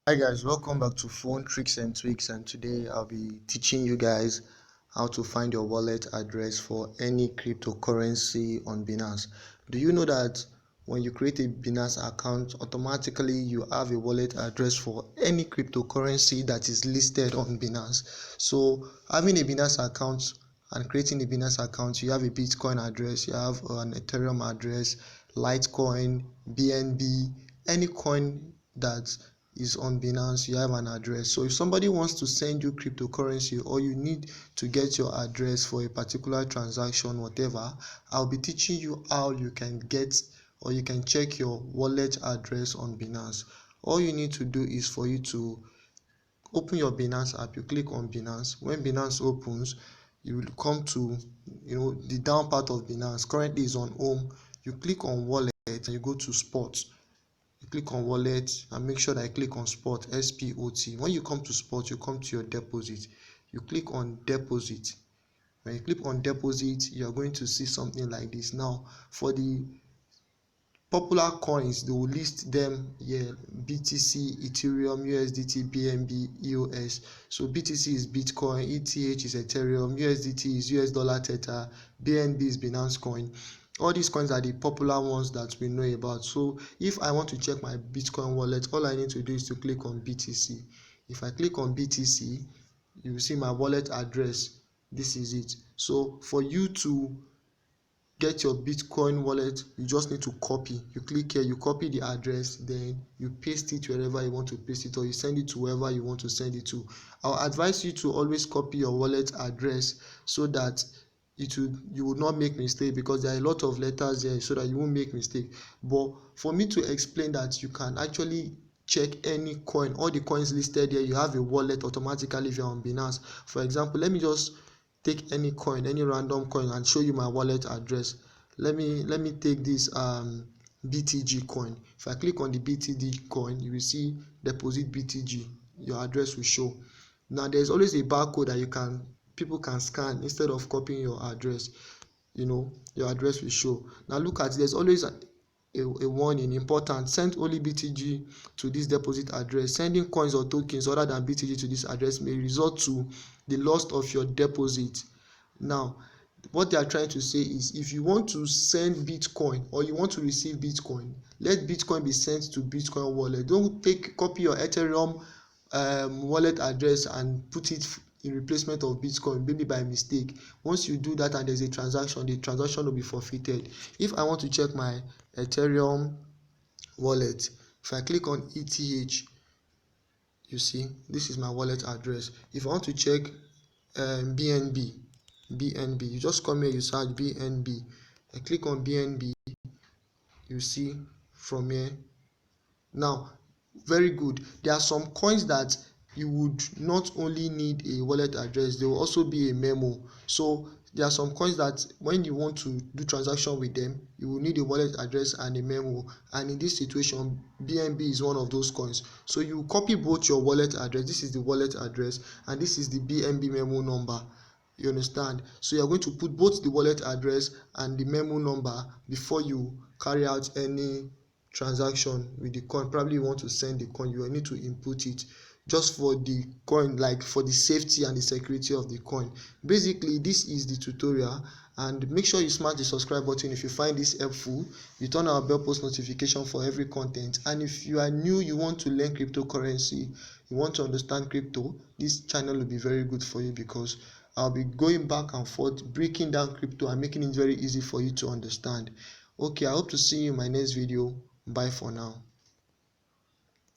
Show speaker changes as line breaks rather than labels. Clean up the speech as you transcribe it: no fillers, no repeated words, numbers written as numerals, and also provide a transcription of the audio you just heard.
Hi guys, welcome back to Phone Tricks and Tweaks, and today I'll be teaching you guys how to find your wallet address for any cryptocurrency on Binance. Do you know that when you create a Binance account, automatically you have a wallet address for any cryptocurrency that is listed on Binance? So having a Binance account and creating a Binance account, you have a Bitcoin address, you have an Ethereum address, Litecoin, BNB, any coin that is on Binance, you have an address. So if somebody wants to send you cryptocurrency or you need to get your address for a particular transaction, whatever, I'll be teaching you how you can get or you can check your wallet address on Binance. All you need to do is for you to open your Binance app. You click on Binance. When Binance opens, you will come to the down part of Binance. Currently is on home. You click on wallet and you go to spot. You click on wallet and make sure that I click on spot, S-P-O-T. When you come to spot, you come to your deposit. You click on deposit. When you click on deposit, you are going to see something like this. Now, for the popular coins, they will list them here: BTC, Ethereum, USDT, BNB, EOS. So BTC is Bitcoin, ETH is Ethereum, USDT is US dollar Tether, BNB is Binance coin. All these coins are the popular ones that we know about. So if I want to check my Bitcoin wallet, all I need to do is to click on BTC. If I click on BTC, you will see my wallet address. This is it. So for you to get your Bitcoin wallet, you just need to copy. You click here, you copy the address, then you paste it wherever you want to paste it, or you send it to wherever you want to send it to. I'll advise you to always copy your wallet address so that you will not make mistake, because there are a lot of letters here, so that you won't make mistake. But for me to explain that you can actually check any coin, all the coins listed here, you have a wallet automatically if you're on Binance. For example, let me just take any coin, any random coin, and show you my wallet address. Let me take this BTG coin. If I click on the BTG coin, you will see deposit BTG. Your address will show. Now there's always a barcode that people can scan instead of copying your address. Your address will show. Now look at it, there's always a warning: important, send only BTG to this deposit address. Sending coins or tokens other than BTG to this address may result to the loss of your deposit. Now what they are trying to say is, if you want to send Bitcoin or you want to receive Bitcoin, let Bitcoin be sent to Bitcoin wallet. Don't copy your Ethereum wallet address and put it in replacement of Bitcoin, maybe by mistake. Once you do that and there's a transaction, the transaction will be forfeited. If I want to check my Ethereum wallet, if I click on ETH, you see this is my wallet address. If I want to check BNB, you just come here, you search BNB. I click on BNB, you see from here. Now, very good. There are some coins that you would not only need a wallet address, there will also be a memo. So there are some coins that when you want to do transaction with them, you will need a wallet address and a memo. And in this situation, BNB is one of those coins. So you copy both your wallet address. This is the wallet address and this is the BNB memo number. You understand? So you're going to put both the wallet address and the memo number before you carry out any transaction with the coin. Probably you want to send the coin, you will need to input it just for the coin, like for the safety and the security of the coin. Basically, this is the tutorial, and make sure you smash the subscribe button if you find this helpful. You turn on bell post notification for every content, and if you are new, you want to learn cryptocurrency, you want to understand crypto, this channel will be very good for you, because I'll be going back and forth breaking down crypto and making it very easy for you to understand. Okay, I hope to see you in my next video. Bye for now.